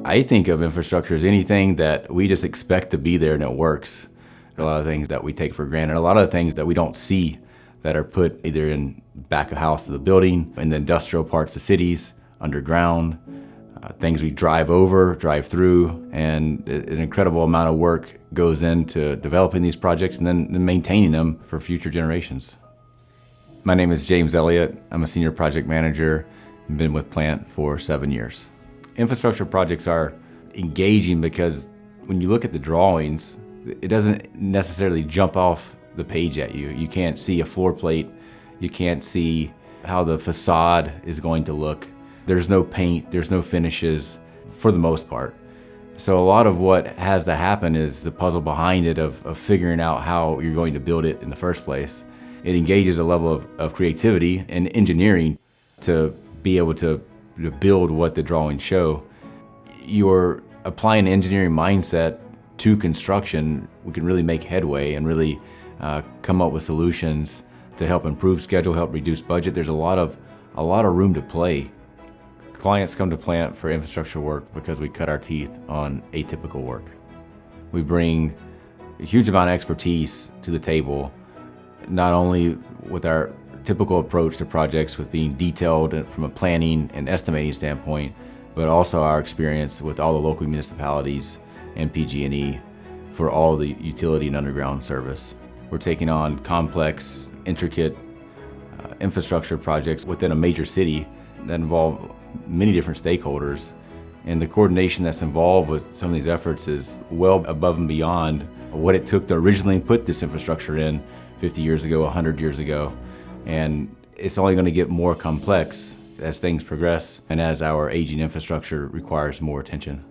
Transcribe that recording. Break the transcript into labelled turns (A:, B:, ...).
A: I think of infrastructure as anything that we just expect to be there and it works. There are a lot of things that we take for granted, a lot of things that we don't see that are put either in back of house of the building, in the industrial parts of cities, underground, things we drive over, drive through, and an incredible amount of work goes into developing these projects and then maintaining them for future generations. My name is James Elliott. I'm a senior project manager and been with Plant for 7 years. Infrastructure projects are engaging because when you look at the drawings, it doesn't necessarily jump off the page at you. You can't see a floor plate. You can't see how the facade is going to look. There's no paint, there's no finishes for the most part. So a lot of what has to happen is the puzzle behind it of figuring out how you're going to build it in the first place. It engages a level of creativity and engineering to be able to build what the drawings show. You're applying an engineering mindset to construction. We can really make headway and really come up with solutions to help improve schedule, help reduce budget. There's a lot of room to play. Clients come to Plant for infrastructure work because we cut our teeth on atypical work. We bring a huge amount of expertise to the table, not only with our typical approach to projects with being detailed from a planning and estimating standpoint, but also our experience with all the local municipalities and PG&E for all the utility and underground service. We're taking on complex, intricate infrastructure projects within a major city that involve many different stakeholders. And the coordination that's involved with some of these efforts is well above and beyond what it took to originally put this infrastructure in 50 years ago, 100 years ago. And it's only going to get more complex as things progress and as our aging infrastructure requires more attention.